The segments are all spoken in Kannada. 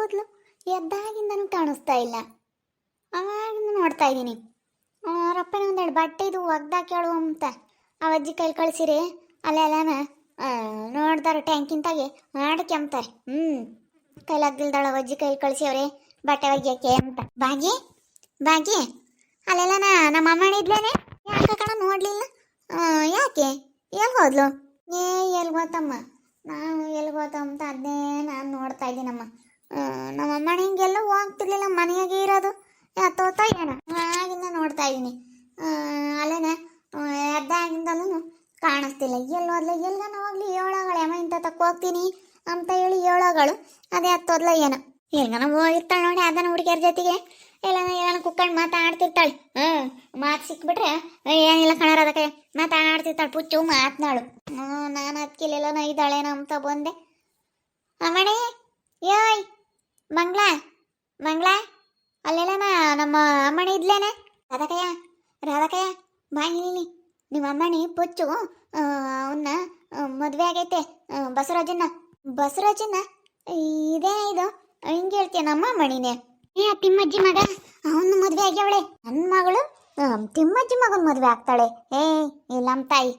ಹೋದ್ಲು? ಎದ್ದಾಗಿಂದನೂ ಕಾಣಿಸ್ತಾ ಇಲ್ಲ. ಅವಾಗಿಂದ ನೋಡ್ತಾ ಇದ್ದೀನಿ. ಅವರಪ್ಪನ ಒಂದೆರಡು ಬಟ್ಟೆ ಇದು ಒಗ್ದಾಕೇಳು ಅಂತ ಆ ಅಜ್ಜಿ ಕೈ ಕಳಿಸಿರಿ. ಅಲ್ಲೆಲ್ಲನ ನೋಡ್ತಾರೆ ಟ್ಯಾಂಕಿಂತಾಗೆ ಆಡ್ಕೆಂಬ್ತಾರೆ. ಕೈಲಾಗ್ದಿಲ್ದಾಳ ಅಜ್ಜಿ ಕೈ ಕಳಿಸಿವ್ರೆ ಬಟ್ಟೆ ಒಗ್ಯಕ್ಕೆ ಅಂತ. ಬಾಗಿ ಬಾಗಿ ಅಲ್ಲೆಲ್ಲನ ನಮ್ಮ ಅಮ್ಮನ ಇದ್ಲೇನೆ, ಯಾಕೆ ಕಣ ನೋಡ್ಲಿಲ್ಲ? ಯಾಕೆ ಎಲ್ಲಿ ಹೋದ್ಲು? ಎಲ್ಲಿ ಗೊತ್ತಮ್ಮ, ನಾವು ಎಲ್ಲಿ ಗೊತ್ತಂತ ಅದನ್ನೇ ನಾನು ನೋಡ್ತಾ ಇದ್ದೀನಮ್ಮ. ನಮ್ಮ ಅಮ್ಮನ ಹಿಂಗೆಲ್ಲ ಹೋಗ್ತಿರ್ಲಿಲ್ಲ, ಮನೆಯಾಗೆ ಇರೋದು. ತೋತ ಏನ ಆಗಿಂದ ನೋಡ್ತಾ ಇದ್ದೀನಿ. ಅಲ್ಲೇನ ಎದ್ದಾಗಿಂದಲೂ ಕಾಣಿಸ್ತಿಲ್ಲ. ಎಲ್ಲಿ ಹೋದ್ಲು? ಎಲ್ಗನ ಹೋಗ್ಲಿ ಏಳಗಳು ಅಮ್ಮ ಇಂಥ ತಕ್ಕ ಹೋಗ್ತೀನಿ ಅಂತ ಹೇಳಿ ಏಳಗಳು ಅದೇ ಹತ್ತೋದ್ಲ ಏನೋ. ಎಲ್ಗನ ಹೋಗಿರ್ತಾಳೆ ನೋಡಿ ಅದನ್ನ ಹುಡುಗಿಯರ ಜೊತೆಗೆ ಎಲ್ಲಾನ ಕುತ್ಕೊಂಡು ಮಾತಾಡ್ತಿರ್ತಾಳೆ. ಮಾತು ಸಿಕ್ಬಿಟ್ರೆ ಏನಿಲ್ಲ ಕಣರ ಅದಕ್ಕೆ ಮಾತಾಡ್ತಿರ್ತಾಳೆ. ಪುಚ್ಚು ಮಾತನಾಳು. ನಾನು ಅದಕ್ಕಿಲ್ಲೆಲ್ಲನ ಇದ್ದಾಳೇನ ಅಂತ ಬಂದೆ. ಅಮ್ಮಣಿ ಯೋಯ್ ಮಂಗ್ಲ ಮಂಗ್ಲ ಅಲ್ಲೆಲ್ಲನ ನಮ್ಮ ಅಮ್ಮಣಿ ಇದ್ಲೇನೆ. ರಾಧಕಯ್ಯ ಬಾಯಿನಿ ನಿಮ್ಮ ಅಮ್ಮಣಿ ಪುಚ್ಚು ಅವನ್ನ ಮದುವೆ ಆಗೈತೆ ಬಸವರಾಜನ್ನ ಇದೇ ಇದು ಹಿಂಗೆ ಹೇಳ್ತೀಯ? ನಮ್ಮ ಅಮ್ಮಣಿನೇ ತಿಮ್ಮಜ್ಜಿ ಮಗ ಅವನು ಮದುವೆ ಆಗ್ಯವಳೆ. ನನ್ನ ಮಗಳು ತಿಮ್ಮಜ್ಜಿ ಮಗನ ಮದುವೆ ಆಗ್ತಾಳೆ. ಇಲ್ಲ ನಮ್ಮ ತಾಯಿ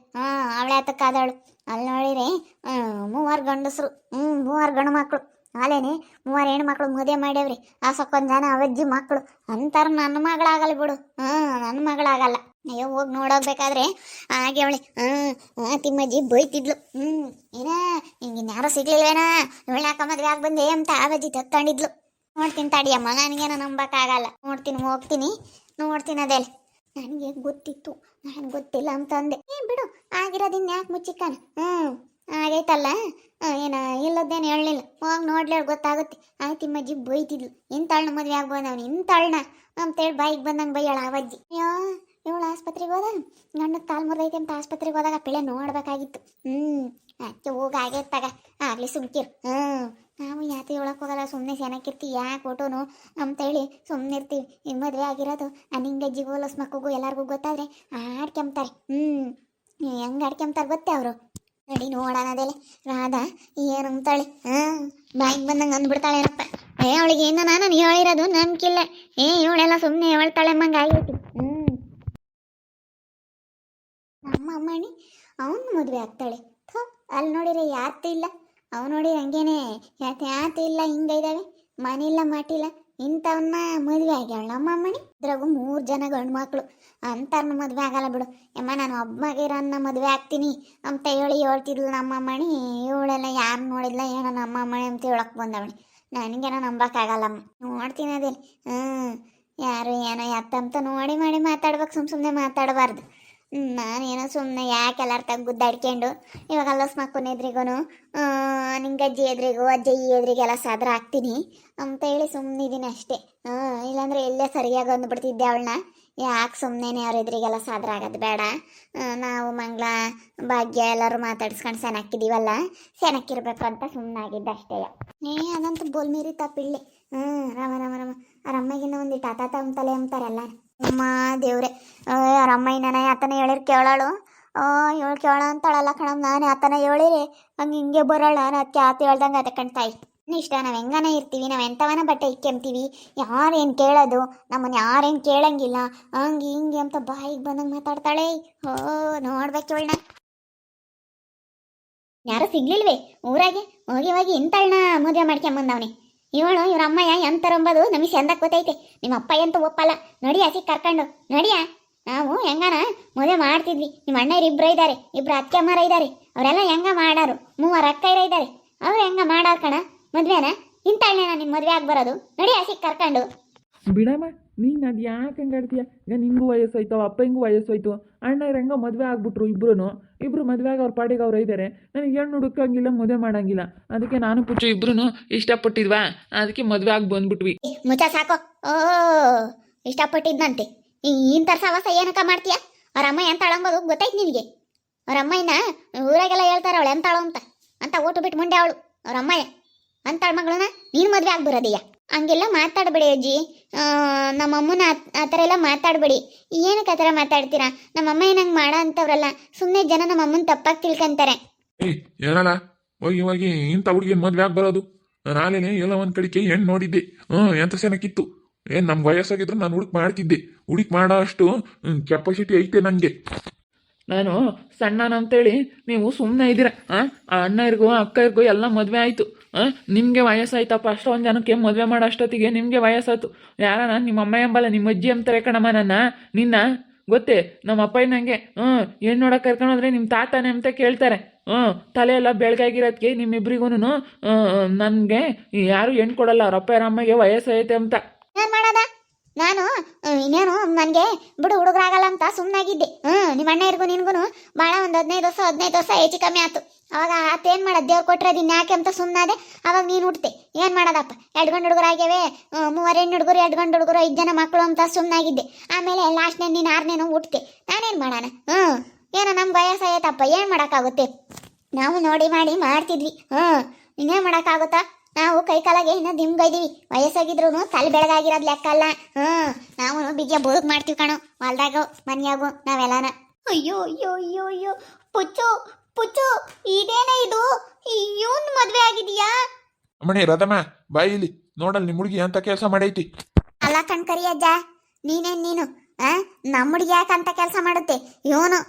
ಅವಳೆ ಆತಕ್ಕಾದವಳು. ಅಲ್ಲಿ ನೋಡಿರಿ 3 ಗಂಡಸರು 3 ಗಂಡು ಮಕ್ಕಳು. ಅಲ್ಲೇನೆ 3 ಹೆಣ್ಣು ಮಕ್ಕಳು ಮದುವೆ ಮಾಡ್ಯಾವ್ರಿ. ಆಸಕ್ಕೊಂದು ಜನ ಅವಜ್ಜಿ ಮಕ್ಕಳು ಅಂತಾರ. ನನ್ನ ಮಗಳಾಗಲ್ಲ ಬಿಡು, ನನ್ನ ಮಗಳಾಗಲ್ಲ. ಅಯ್ಯೋ ಹೋಗಿ ನೋಡೋಗ್ಬೇಕಾದ್ರೆ ಹಾಗೆ ಅವಳೆ ತಿಮ್ಮಜ್ಜಿ ಬೈತಿದ್ಲು. ಏನ ಹಿಂಗಿನ್ಯಾರೋ ಸಿಗ್ಲಿಲ್ವೇನ ಇವಳ್ಯಾಕ ಮದುವೆ ಆಗಿ ಬಂದೆ ಅಂತ ಅವಜ್ಜಿ ತಕ್ಕೊಂಡಿದ್ಲು. ನೋಡ್ತೀನಿ ತಡಿಯಮ್ಮ, ನನಗೇನೋ ನಂಬಕ್ಕಾಗಲ್ಲ. ನೋಡ್ತೀನಿ ಅದೆಲ್ಲ. ನನಗೆ ಗೊತ್ತಿತ್ತು, ನನಗೆ ಗೊತ್ತಿಲ್ಲ ಅಂತಂದೆ. ಬಿಡು ಆಗಿರೋದಿನ್ ಯಾಕೆ ಮುಚ್ಚಿಕ್ಕನ. ಆಗೈತಲ್ಲ ಏನ ಇಲ್ಲದೇನು ಹೇಳಲಿಲ್ಲ. ಹೋಗಿ ನೋಡ್ಲಿ ಗೊತ್ತಾಗುತ್ತೆ. ತಿಮ್ಮಜ್ಜಿ ಬೈತಿದ್ಲು. ಇಂತಾಳ್ನ ಮದುವೆ ಆಗ್ಬೋದು ಅವನು ಇಂತಾಳ್ನ ಅಂತೇಳಿ ಬಾಯಿಗೆ ಬಂದಂಗೆ ಬೈಯಾಳ ಅವಜ್ಜಿ. ಅಯ್ಯೋ ಇವಳು ಆಸ್ಪತ್ರೆಗೆ ಹೋದಾಗ ಗಂಡ ಕಾಲು ಮುರಿದೈತೆ ಅಂತ ಆಸ್ಪತ್ರೆಗೆ ಹೋದಾಗ ಪಿಳೆ ನೋಡ್ಬೇಕಾಗಿತ್ತು. ಅದಕ್ಕೆ ಹೋಗಿ ಆಗೈತಾಗ ಆಗ್ಲಿ ಸುಮ್ಕಿರು. ನಾವು ಯಾತಿ ಹೇಳಕ್ ಹೋಗಲ್ಲ, ಸುಮ್ಮನೆ ಚೆನ್ನಾಗಿರ್ತೀವಿ. ಯಾಕೆ ಓಟೋನು ಅಂತೇಳಿ ಸುಮ್ಮನೆ ಇರ್ತೀವಿ. ಈಗ ಮದುವೆ ಆಗಿರೋದು ನಿಂಗಜ್ಜಿಗೂ ಹೊಲಸ್ ಮಕ್ಕಳಿಗೂ ಎಲ್ಲರಿಗೂ ಗೊತ್ತಾದ್ರೆ ಆಡ್ಕೆಂಬ್ತಾರೆ. ಹೆಂಗೆ ಆಡ್ಕೆಂಬ್ತಾರೆ ಗೊತ್ತೇ ಅವರು. ನಡಿ ನೋಡೋಣದೆಲ್ಲ. ರಾಧಾ ಏನು ಅಂತಾಳೆ? ಬಾಯಿಗೆ ಬಂದಂಗೆ ಅಂದ್ಬಿಡ್ತಾಳೆ ಏನಪ್ಪ. ಅವಳಿಗೆ ಏನು ನಾನು ಹೇಳಿರೋದು ನಂಬಿಕಿಲ್ಲ. ಇವಳೆಲ್ಲ ಸುಮ್ಮನೆ ಹೇಳ್ತಾಳೆ ಮಂಗೆ ಆಗೈತಿ. ನಮ್ಮ ಅಮ್ಮಣ್ಣಿ ಅವನು ಮದುವೆ ಆಗ್ತಾಳೆ. ಅಲ್ಲಿ ನೋಡಿರಿ ಯಾತಿ ಇಲ್ಲ. ಅವು ನೋಡಿ ಹಂಗೇನೆ ಯಾತಿ ಇಲ್ಲ. ಹಿಂಗೈದಾವೆ ಮನೆ ಇಲ್ಲ ಮಾಟಿಲ್ಲ. ಇಂಥವನ್ನ ಮದುವೆ ಆಗ್ಯಾಳ ನಮ್ಮ ಅಮ್ಮನಿ. ಇದ್ರಾಗು 3 ಜನ ಗಂಡು ಮಕ್ಕಳು ಅಂತಾರನ್ನ ಮದುವೆ ಆಗಲ್ಲ ಬಿಡು. ಅಮ್ಮ ನಾನು ಒಬ್ಬಗಿರನ್ನ ಮದುವೆ ಆಗ್ತೀನಿ ಅಂತ ಹೇಳ್ತಿದ್ಲು ನಮ್ಮ ಅಮ್ಮಣಿ. ಇವಳೆಲ್ಲ ಯಾರು ನೋಡಿಲ್ಲ ಏನೋ ನಮ್ಮ ಅಮ್ಮಣಿ ಅಂತ ಹೇಳಕ್ ಬಂದವಣಿ. ನನಗೇನೋ ನಂಬಕ್ಕಾಗಲ್ಲಮ್ಮ. ನೋಡ್ತೀನಿ ಅದೇ ಯಾರು ಏನೋ ಎತ್ತಂತ ನೋಡಿ ಮಾಡಿ ಮಾತಾಡ್ಬೇಕು. ಸುಮ್ಮನೆ ಮಾತಾಡಬಾರ್ದು. ನಾನೇನೋ ಸುಮ್ಮನೆ ಯಾಕೆ ಎಲ್ಲರ ಗುದ್ದಾಡ್ಕೊಂಡು ಇವಾಗ ಅಲ್ಲಸ್ ಮಕ್ಕನ ಎದ್ರಿಗೂ ನಿಂಗಜ್ಜಿ ಎದ್ರಿಗೂ ಅಜ್ಜಿ ಎದ್ರಿಗೆಲ್ಲ ಸಾದ್ರ ಹಾಕ್ತೀನಿ ಅಂತ ಹೇಳಿ ಸುಮ್ಮನಿದ್ದೀನಿ ಅಷ್ಟೇ. ಇಲ್ಲಾಂದ್ರೆ ಎಲ್ಲೇ ಸರಿಯಾಗಿ ಅಂದ್ಬಿಡ್ತಿದ್ದೆ ಅವಳನ್ನ. ಯಾಕೆ ಸುಮ್ಮನೆ ಅವ್ರ ಎದುರಿಗೆಲ್ಲ ಸಾದ್ರ ಆಗೋದು ಬೇಡ. ನಾವು ಮಂಗಳ ಭಾಗ್ಯ ಎಲ್ಲರೂ ಮಾತಾಡಿಸ್ಕೊಂಡು ಸೆನಕ್ಕಿದ್ದೀವಲ್ಲ, ಸೆನಕ್ಕಿರ್ಬೇಕು ಅಂತ ಸುಮ್ಮನಾಗಿದ್ದೆ ಅಷ್ಟೇ. ಅದಂತೂ ಬೋಲ್ ಮೀರಿ ತಪ್ಪಿಳ್ಳಿ. ರಾಮ ಅವ್ರ ಅಮ್ಮಗಿನ್ನ ಒಂದಿಟ್ಟು ಆತಾತ ಅಂತಲೇ ಅಂತಾರಲ್ಲ. ಅಮ್ಮ ದೇವ್ರೆ, ಅವ್ರ ಅಮ್ಮಯ್ಯನ ಆತನ ಹೇಳಿರ್ ಕೇಳೋಳು. ಇವಳು ಕೇಳ ಅಂತಾಳಲ್ಲ ಕಣಮ್ಮ. ನಾನು ಆತನ ಹೇಳಿರಿ ಹಿಂಗೆ ಬರೋಳು. ನಾನು ಅದಕ್ಕೆ ಆತ ಹೇಳ್ದಂಗೆ ಅದ ಕಣ್ತಾಯಿ ಇಷ್ಟ. ನಾವು ಹೆಂಗನ ಇರ್ತೀವಿ, ನಾವು ಎಂಥವನ ಬಟ್ಟೆ ಇಕ್ಕೆಂಬ್ತೀವಿ. ಯಾರೇನು ಕೇಳೋದು ನಮ್ಮನ್ನು, ಯಾರೇನು ಕೇಳಂಗಿಲ್ಲ. ಹಂಗೆ ಹಿಂಗೆ ಅಂತ ಬಾಯಿಗೆ ಬಂದಂಗೆ ಮಾತಾಡ್ತಾಳೆ. ನೋಡ್ಬೇಕು ಇವಳನ್ನ. ಯಾರು ಸಿಗ್ಲಿಲ್ವೇ ಊರಾಗೆ? ಹೋಗಿ ಇಂತಳನ್ನ ಮದುವೆ ಮಾಡ್ಕೊಂಬಂದವನಿ ಇವಳು. ಇವ್ರ ಅಮ್ಮಯ್ಯ ಎಂತರಂಬದು ನಮಗೆ ಚಂದಕ್ಕೆ ಗೊತ್ತೈತೆ. ನಿಮ್ಮ ಅಪ್ಪ ಎಂತೂ ಒಪ್ಪಲ್ಲ. ನಡಿಯ ಸಿಕ್ ಕರ್ಕೊಂಡು ನಡಿಯ. ನಾವು ಹೆಂಗಾನ ಮದುವೆ ಮಾಡ್ತಿದ್ವಿ. ನಿಮ್ಮ ಅಣ್ಣಯ್ಯರು 2 ಇದ್ದಾರೆ, 2 ಅತ್ತೆ ಅಮ್ಮರ ಇದ್ದಾರೆ. ಅವರೆಲ್ಲ ಹೆಂಗ ಮಾಡಾರು. 3 ಅಕ್ಕಯ್ಯರ ಇದ್ದಾರೆ. ಅವ್ರು ಹೆಂಗ ಮಾಡಾರ ಕಣ ಮದ್ವೆನ. ಇಂತಳ್ನೇನ ನಿಮ್ಮ ಮದುವೆ ಆಗಿ ಬರೋದು. ನಡಿಯ ಸಿಕ್ ಕರ್ಕೊಂಡು. ಬಿಡಮ್ಮ, ನೀನು ಅದು ಯಾಕೆ ಹಂಗೆ ಆಡ್ತೀಯ? ಈಗ ನಿಂಗೂ ವಯಸ್ಸೋಯ್ತು, ಅಪ್ಪ ಹಿಂಗೂ ವಯಸ್ಸೋಯ್ತು. ಅಣ್ಣಯ್ರು ಹೆಂಗೋ ಮದುವೆ ಆಗ್ಬಿಟ್ರು. ಇಬ್ರು ಮದುವೆ ಆಗಿ ಅವ್ರ ಪಾಡಿಗೆ ಅವ್ರು ಇದ್ದಾರೆ. ನನಗೆ ಹೆಣ್ಣು ಹುಡುಕಂಗಿಲ್ಲ, ಮದುವೆ ಮಾಡಂಗಿಲ್ಲ. ಅದಕ್ಕೆ ನಾನು ಪುಚ್ಚು ಇಬ್ರು ಇಷ್ಟಪಟ್ಟಿದ್ವಾ, ಅದಕ್ಕೆ ಮದುವೆ ಆಗಿ ಬಂದ್ಬಿಟ್ವಿ. ಮುಚ್ಚ ಸಾಕೋ. ಇಷ್ಟಪಟ್ಟಿದ್ದಂತೆ ಇಂಥ ಸವಾಸ ಏನಕ್ಕ ಮಾಡ್ತೀಯ? ಅವ್ರ ಅಮ್ಮ ಎಂತಾಳಂಬೋದು ಗೊತ್ತೈತೆ ನಿನಗೆ? ಅವ್ರ ಅಮ್ಮಯ್ಯನ ಊರಾಗೆಲ್ಲ ಹೇಳ್ತಾರೆ ಅವಳು ಎಂತಾಳು ಅಂತ ಓಟು ಬಿಟ್ಟು ಮುಂಡೆ ಅವಳು ಅವ್ರ ಅಮ್ಮಯ್ಯ. ಅಂತಾಳ ಮಗಳನ್ನ ನೀನು ಮದುವೆ ಆಗ್ಬರೋದಯ್ಯ. ಹಂಗೆಲ್ಲ ಮಾತಾಡಬೇಡಿ ಅಜ್ಜಿ. ನಮ್ಮಮ್ಮನ ಆ ಥರ ಎಲ್ಲ ಮಾತಾಡಬೇಡಿ. ಏನಕ್ಕೆ ಆ ಥರ ಮಾತಾಡ್ತೀರಾ? ನಮ್ಮಮ್ಮ ಏನಂಗೆ ಮಾಡೋ ಅಂಥವ್ರಲ್ಲ. ಸುಮ್ಮನೆ ಜನ ನಮ್ಮಮ್ಮನ ತಪ್ಪಾಗಿ ತಿಳ್ಕೊಂತಾರೆ. ಏನಲ್ಲ ಹೋಗಿ ಇಂಥ ಹುಡುಗಿನ ಮದುವೆ ಆಗಿ ಬರೋದು? ನಾನೇನೆ ಎಲ್ಲ ಒಂದ್ ಕಡೆಗೆ ಹೆಣ್ಣು ನೋಡಿದ್ದೆ. ಎಂತ ಚೆನ್ನಾಗಿತ್ತು. ಏನ್ ನಮ್ಗೆ ವಯಸ್ಸಾಗಿದ್ರು ನಾನು ಹುಡುಕ್ ಮಾಡ್ತಿದ್ದೆ. ಹುಡುಕ್ ಮಾಡೋ ಅಷ್ಟು ಕೆಪಾಸಿಟಿ ಐತೆ ನಂಗೆ. ನಾನು ಸಣ್ಣನಂತೇಳಿ ನೀವು ಸುಮ್ಮನೆ ಇದ್ದೀರ. ಆ ಅಣ್ಣರಿಗೂ ಅಕ್ಕರಿಗೂ ಎಲ್ಲ ಮದುವೆ ಆಯಿತು. ನಿಮಗೆ ವಯಸ್ಸಾಯ್ತಪ್ಪ, ಅಷ್ಟೊಂದು ಜನಕ್ಕೆ ಮದುವೆ ಮಾಡೋ ಅಷ್ಟೊತ್ತಿಗೆ ನಿಮಗೆ ವಯಸ್ಸಾಯ್ತು. ಯಾರನ ನಿಮ್ಮ ಅಮ್ಮ ಎಂಬಲ್ಲ, ನಿಮ್ಮ ಅಜ್ಜಿ ಅಂತಾರೆ ಕಣಮ್ಮ ನಿನ್ನ ಗೊತ್ತೇ. ನಮ್ಮ ಅಪ್ಪ ನಂಗೆ ಏನು ನೋಡೋಕೆ ಕರ್ಕೊಂಡೋದ್ರೆ ನಿಮ್ಮ ತಾತನೇ ಅಂತ ಕೇಳ್ತಾರೆ. ತಲೆ ಎಲ್ಲ ಬೆಳಗಾಗಿರೋದಕ್ಕೆ ನಿಮ್ಮಿಬ್ರಿಗೂ ನನಗೆ ಯಾರು ಹೆಣ್ಣು ಕೊಡಲ್ಲ, ಅವ್ರ ಅಪ್ಪ ಯಾರ ಅಮ್ಮಗೆ ವಯಸ್ಸಾಯ್ತೆ ಅಂತ. ಏನ್ ಮಾಡದ ನಾನು ಇನ್ನೇನು ನನಗೆ ಬಿಡು ಹುಡುಗರಾಗಲ್ಲ ಅಂತ ಸುಮ್ಮನಾಗಿದ್ದೆ. ನಿಮ್ಮ ಅಣ್ಣ ಇರ್ಗು ನಿನ್ಗೂ ಭಾಳ ಒಂದು 15 ವರ್ಷ ಹೆಚ್ಚು ಕಮ್ಮಿ ಆಯ್ತು. ಅವಾಗ ಆತೇನು ಮಾಡೋದು, ದೇವ್ರು ಕೊಟ್ಟರೆ ಅದನ್ನ ಯಾಕೆ ಅಂತ ಸುಮ್ಮನಾದೆ. ಅವಾಗ ನೀನು ಹುಟ್ತೆ. ಏನು ಮಾಡೋದಪ್ಪ, 2 ಗಂಡು ಹುಡುಗರಾಗ್ಯವೆ, 3 ಹೆಣ್ಣು ಹುಡುಗರು, 2 ಗಂಡು ಹುಡುಗರು, 5 ಜನ ಮಕ್ಕಳು ಅಂತ ಸುಮ್ಮನಾಗಿದ್ದೆ. ಆಮೇಲೆ ಲಾಸ್ಟ್ನೇ ನೀನು 6ನೇನೋ ಹುಟ್ತೆ. ನಾನೇನು ಮಾಡೋಣ? ಏನೋ ನಮ್ಗೆ ವಯಸ್ಸಾಯ್ತಪ್ಪ, ಏನು ಮಾಡೋಕ್ಕಾಗುತ್ತೆ? ನಾವು ನೋಡಿ ಮಾಡಿ ಮಾಡ್ತಿದ್ವಿ. ಇನ್ನೇನು ಮಾಡೋಕ್ಕಾಗುತ್ತಾ? ನಾವು ಕೈ ಕಾಲಾಗೆ ಇನ್ನೂ ದಿಮ್ಗೈದೀವಿ. ವಯಸ್ಸಾಗಿದ್ರು ತಲೆ ಬೆಳಗಾಗಿರೋದು ಲೆಕ್ಕ ಅಲ್ಲ. ನಾವು ಬಿಗಿಯ ಬದುಕು ಮಾಡ್ತೀವಿ ಕಣೋ, ಹೊಲ್ದಾಗೋ ಮನೆಯಾಗೋ ನಾವೆಲ್ಲಾನ. ಅಯ್ಯೋ ಅಯ್ಯೋ ಅಯ್ಯೋ ಅಯ್ಯೋ ಪುಚ್ಚು ಪುಚ್ಚು, ಇದೇನೇ ಇದು? ಇವನ್ ಮದ್ವೆ ಆಗಿದೀಯಾ? ಅಮ್ಮಣಿ ರಥಮ್ಮ ಬಾಯಿ ಇಲ್ಲಿ ನೋಡಲ್ ನಿಮ್ಮ ಹುಡುಗಿ ಅಂತ ಕೆಲಸ ಮಾಡೈತಿ. ಅಲ್ಲ ಕಣ್ಕರಿ ಅಜ್ಜ, ನೀನು ನಮ್ಮ ಹುಡುಗಿ ಯಾಕಂತ ಕೆಲಸ ಮಾಡುತ್ತೆ ಇವನು?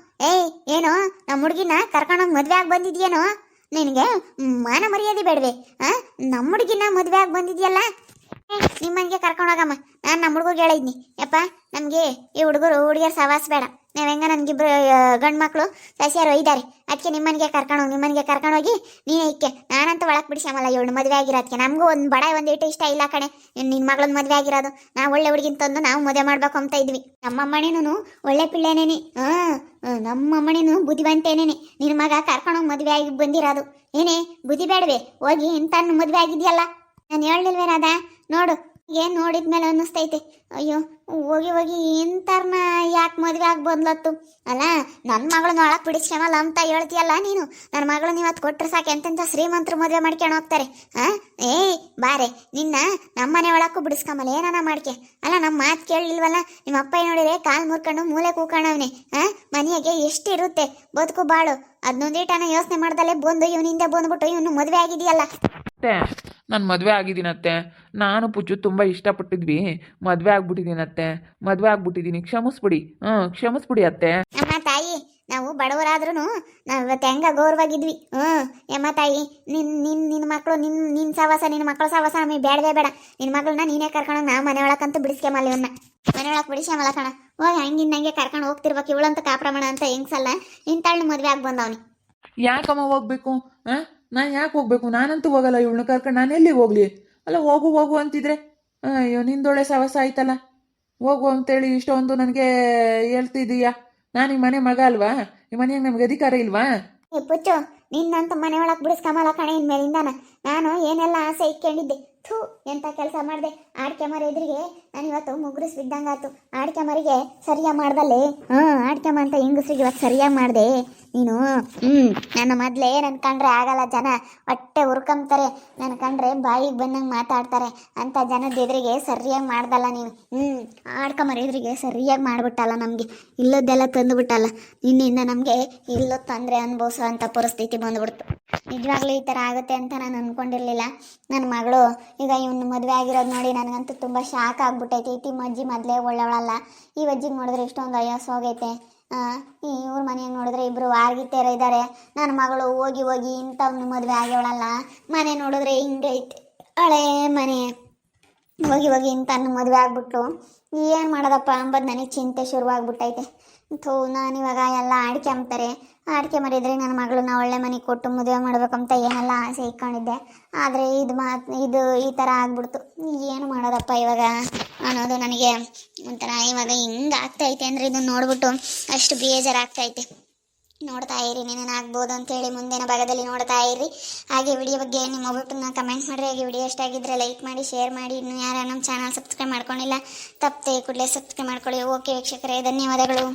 ಏನು ನಮ್ಮ ಹುಡುಗಿನ ಕರ್ಕೊಂಡೋಗಿ ಮದ್ವೆ ಆಗಿ ಬಂದಿದ್ಯೇನೋ? ನಿನಗೆ ಮಾನ ಮರ್ಯಾದೆ ಬೇಡವೆ? ನಮ್ಮ ಹುಡುಗಿನ ಮದುವೆ ಆಗಿ ಬಂದಿದ್ಯಲ್ಲ, ನಿಮ್ಮನಿಗೆ ಕರ್ಕೊಂಡೋಗಮ್ಮ. ನಾನು ನಮ್ಮ ಹುಡುಗ ಹೇಳಿದ್ನಿ, ಯಪ್ಪ ನಮಗೆ ಈ ಹುಡುಗಿಯರ ಸವಾಸ ಬೇಡ. ನಾವು ಹೆಂಗ ನನಗಿಬ್ರು ಗಂಡು ಮಕ್ಕಳು ಸಸ್ಯಾರು ಇದ್ದಾರೆ, ಅದಕ್ಕೆ ನಿಮ್ಮನಿಗೆ ಕರ್ಕೊಂಡೋಗಿ ನೀನೇ ಇಕ್ಕೆ. ನಾನಂತ ಒಳಗೆ ಬಿಡಿಸಮಲ್ಲ ಇವಳು ಮದುವೆ ಆಗಿರೋದಕ್ಕೆ. ನಮಗೂ ಒಂದು ಬಡ ಒಂದು ಏಟು ಇಷ್ಟ ಇಲ್ಲ ಕಣೆ ನಿನ್ನ ಮಗಳನ್ನ ಮದುವೆ ಆಗಿರೋದು. ನಾವು ಒಳ್ಳೆ ಹುಡುಗಿನ ತಂದು ನಾವು ಮದುವೆ ಮಾಡ್ಬೇಕು ಅಂತ ಇದ್ವಿ. ನಮ್ಮಮ್ಮನೇನು ಒಳ್ಳೆ ಪಿಳ್ಳೆನೇನೆ, ನಮ್ಮಮ್ಮನೇನು ಬುದ್ಧಿವಂತೇನೇನೆ. ನಿನ್ನ ಮಗ ಕರ್ಕೊಂಡೋಗಿ ಮದುವೆ ಆಗಿ ಬಂದಿರೋದು. ಏನೇ ಬುದ್ಧಿ ಬೇಡವೆ? ಹೋಗಿ ಇಂತ ಮದುವೆ ಆಗಿದೆಯಲ್ಲ. ನಾನು ಹೇಳಿಲ್ವೇನದ ನೋಡು, ಏನು ನೋಡಿದ್ಮೇಲೆ ಅನ್ನಿಸ್ತೈತೆ. ಅಯ್ಯೋ ಹೋಗಿ ಇಂಥರ್ನ ಯಾಕೆ ಮದುವೆ ಆಗಿ ಬಂದ್ಲತ್ತು? ಅಲ್ಲ ನನ್ನ ಮಗಳನ್ನ ಒಳಗೆ ಬಿಡಿಸ್ಕೊಳಲ್ಲ ಅಂತ ಹೇಳ್ತೀಯಲ್ಲ ನೀನು. ನನ್ನ ಮಗಳನ್ನ ಇವತ್ತು ಕೊಟ್ಟರೆ ಸಾಕು ಎಂತೆಂಥ ಶ್ರೀಮಂತರು ಮದುವೆ ಮಾಡ್ಕೊಂಡು ಹೋಗ್ತಾರೆ. ಬಾರೆ ನಿನ್ನ ನಮ್ಮನೆ ಒಳಕ್ಕೂ ಬಿಡಿಸ್ಕೊಂಬಲ್ಲ, ಏನಾನ ಮಾಡ್ಕೆ. ಅಲ್ಲ ನಮ್ಮ ಮಾತು ಕೇಳಲಿಲ್ವಲ್ಲ ನಿಮ್ಮ ಅಪ್ಪ ನೋಡಿದ್ರೆ ಕಾಲು ಮುರ್ಕೊಂಡು ಮೂಲೆ ಕೂಕಣವನೆ. ಮನೆಯಾಗೆ ಎಷ್ಟಿರುತ್ತೆ ಬದುಕು ಬಾಳು, ಅದನ್ನೊಂದೀಟನ ಯೋಚನೆ ಮಾಡ್ದಲ್ಲೇ ಬಂದು ಇವನಿಂದ ಬಂದ್ಬಿಟ್ಟು ಇವನು ಮದುವೆ ಆಗಿದೆಯಲ್ಲ. ನಾನು ಮದುವೆ ಆಗಿದ್ದೀನತ್ತೆ. ನಾನು ಪುಚ್ಚು ತುಂಬ ಇಷ್ಟಪಟ್ಟಿದ್ವಿ, ಮದುವೆ ಆಗ್ಬಿಟ್ಟಿದ್ದೀನಿ. ಕ್ಷಮಿಸ್ಬಿಡಿ. ಕ್ಷಮಿಸ್ಬಿಡಿ ಅತ್ತೆ. ಅಮ್ಮ ತಾಯಿ, ನಾವು ಬಡವರಾದ್ರೂ ನಾವು ಇವತ್ತು ಹೆಂಗ ಗೌರವಾಗಿದ್ವಿ. ಅಮ್ಮ ತಾಯಿ, ನಿನ್ನ ಮಕ್ಕಳು ನಿನ್ನ ಸವಾಸ, ನಿನ್ನ ಮಕ್ಕಳ ಸವಾಸ ನಮಗೆ ಬೇಡವೇ ಬೇಡ. ನಿನ್ನ ಮಗಳನ್ನ ನೀನೇ ಕರ್ಕೊಂಡು ನಾವು ಮನೆ ಒಳಕ್ಕಂತೂ ಬಿಡಿಸ್ಕೊಂಬಲ್ಲ. ಇವನ್ನ ಮನೆ ಒಳಗೆ ಬಿಡಿಸ್ಕೊಂಬಲ್ಲ ಕಣ. ಹೋಗಿ ಹಂಗೆ ಕರ್ಕೊಂಡು ಹೋಗ್ತಿರ್ಬೇಕು. ಇವಳಂತ ಕಾಪ್ರಮಾಣ ಅಂತ ಹೆಂಗ್ಸಲ್ಲ ಇಂತಳ್ನ ಮದುವೆ ಆಗಿ ಬಂದವನಿ. ಯಾಕಮ್ಮ ಹೋಗ್ಬೇಕು? ನಾನು ಯಾಕೆ ಹೋಗ್ಬೇಕು? ನಾನಂತೂ ಹೋಗಲ್ಲ ಇವಳನ್ನ ಕರ್ಕೊಂಡು. ನಾನು ಎಲ್ಲಿ ಹೋಗ್ಲಿ? ಅಲ್ಲ ಹೋಗು ಅಂತಿದ್ರೆ ಅಯ್ಯೋ ನಿಂದೊಳ್ಳೆ ಸವಾಸ ಆಯ್ತಲ್ಲ, ಹೋಗು ಅಂತೇಳಿ ಇಷ್ಟೊಂದು ನನಗೆ ಹೇಳ್ತಿದ್ದೀಯಾ? ನಾನು ಈ ಮನೆ ಮಗ ಅಲ್ವಾ? ಈ ಮನೆಯಾಗ ನಮ್ಗೆ ಅಧಿಕಾರ ಇಲ್ವಾ? ಪುಚ್ಚು, ನಿನ್ನಂತ ಮನೆ ಒಳಗೆ ಬಿಡಿಸ್ಕೊಂಬಲ್ಲ ಕಣ ಇನ್ಮೇಲಿಂದಾನ. ನಾನು ಏನೆಲ್ಲ ಆಸೆ ಇಟ್ಕೊಂಡಿದ್ದೆ. ಥೂ ಎಂಥ ಕೆಲಸ ಮಾಡಿದೆ. ಆಡ್ಕೆ ಮರ ಎದುರಿಗೆ ನಾನು ಇವತ್ತು ಮುಗ್ರಿಸ್ ಬಿದ್ದಂಗಾತು. ಆಡ್ಕೆ ಮರಿಗೆ ಸರಿಯಾಗಿ ಮಾಡ್ದಲ್ಲೇ. ಆಡ್ಕೆ ಮರ ಅಂತ ಹೆಂಗಸ್ರಿಗೆ ಇವತ್ತು ಸರಿಯಾಗಿ ಮಾಡಿದೆ ನೀನು. ನನ್ನ ಮೊದಲೇ ನನ್ನ ಕಂಡ್ರೆ ಆಗಲ್ಲ, ಜನ ಹೊಟ್ಟೆ ಹುರ್ಕೊಂತಾರೆ. ನನ್ನ ಕಂಡ್ರೆ ಬಾಯಿಗೆ ಬಂದಂಗೆ ಮಾತಾಡ್ತಾರೆ. ಅಂಥ ಜನದ ಎದುರಿಗೆ ಸರಿಯಾಗಿ ಮಾಡ್ದಲ್ಲ ನೀನು. ಆಡ್ಕೊಂಬರ ಎದುರಿಗೆ ಸರಿಯಾಗಿ ಮಾಡಿಬಿಟ್ಟಲ್ಲ, ನಮಗೆ ಇಲ್ಲದ್ದೆಲ್ಲ ತಂದುಬಿಟ್ಟಲ್ಲ. ನಿನ್ನಿಂದ ನಮಗೆ ಇಲ್ಲೋ ತೊಂದರೆ ಅನುಭವಿಸೋ ಅಂಥ ಪರಿಸ್ಥಿತಿ ಬಂದುಬಿಡ್ತು. ನಿಜವಾಗ್ಲೂ ಈ ಥರ ಆಗುತ್ತೆ ಅಂತ ನಾನು ಅಂದ್ಕೊಂಡಿರಲಿಲ್ಲ. ನನ್ನ ಮಗಳು ಈಗ ಇವನು ಮದುವೆ ಆಗಿರೋದು ನೋಡಿ ನನಗಂತೂ ತುಂಬ ಶಾಕ್ ಆಗ್ಬಿಟ್ಟೈತೆ. ಈ ಅಜ್ಜಿ ಮೊದಲೇ ಒಳ್ಳೆವಳಲ್ಲ. ಈ ಅಜ್ಜಿಗೆ ನೋಡಿದ್ರೆ ಇಷ್ಟೊಂದು ವಯಸ್ಸು ಹೋಗೈತೆ. ಇವ್ರ ಮನೆಯಾಗ ನೋಡಿದ್ರೆ ಇಬ್ಬರು ವಾರ್ಗಿತ್ತೇರ ಇದ್ದಾರೆ. ನನ್ನ ಮಗಳು ಹೋಗಿ ಇಂಥವ್ನ ಮದುವೆ ಆಗ್ಯವಳಲ್ಲ. ಮನೆ ನೋಡಿದ್ರೆ ಹಿಂಗೈತೆ, ಹಳೇ ಮನೆ. ಹೋಗಿ ಇಂಥವ್ನ ಮದುವೆ ಆಗ್ಬಿಟ್ಟು ಏನು ಮಾಡೋದಪ್ಪ ಅಂಬದು ನನಗೆ ಚಿಂತೆ ಶುರುವಾಗ್ಬಿಟ್ಟೈತೆ. ನಾನಿವಾಗ ಎಲ್ಲ ಆಡ್ಕೆ ಮರಿದ್ರೆ ನನ್ನ ಮಗಳನ್ನ ಒಳ್ಳೆ ಮನೆಗೆ ಕೊಟ್ಟು ಮದುವೆ ಮಾಡ್ಬೇಕಂತ ಏನೆಲ್ಲ ಆಸೆ ಇಟ್ಕೊಂಡಿದ್ದೆ. ಆದರೆ ಇದು ಈ ಥರ ಆಗ್ಬಿಡ್ತು. ಏನು ಮಾಡೋದಪ್ಪ ಇವಾಗ ಅನ್ನೋದು ನನಗೆ ಒಂಥರ ಇವಾಗ ಹಿಂಗೆ ಆಗ್ತೈತೆ ಅಂದರೆ ಇದನ್ನು ನೋಡ್ಬಿಟ್ಟು ಅಷ್ಟು ಬೇಜಾರಾಗ್ತೈತೆ. ನೋಡ್ತಾ ಇರಿ, ಏನೇನಾಗ್ಬೋದು ಅಂತೇಳಿ ಮುಂದಿನ ಭಾಗದಲ್ಲಿ ನೋಡ್ತಾ ಇರಿ. ಹಾಗೆ ವಿಡಿಯೋ ಬಗ್ಗೆ ನಿಮ್ಮ ಒಬ್ಬಟ್ಟನ್ನ ಕಮೆಂಟ್ ಮಾಡಿರಿ. ಹಾಗೆ ವಿಡಿಯೋ ಇಷ್ಟ ಆಗಿದ್ದರೆ ಲೈಕ್ ಮಾಡಿ, ಶೇರ್ ಮಾಡಿ. ಇನ್ನು ಯಾರು ನಮ್ಮ ಚಾನಲ್ ಸಬ್ಸ್ಕ್ರೈಬ್ ಮಾಡ್ಕೊಂಡಿಲ್ಲ ತಪ್ಪದೆ ಕೂಡಲೇ ಸಬ್ಸ್ಕ್ರೈಬ್ ಮಾಡ್ಕೊಳ್ಳಿ. ಓಕೆ ವೀಕ್ಷಕರೇ, ಧನ್ಯವಾದಗಳು.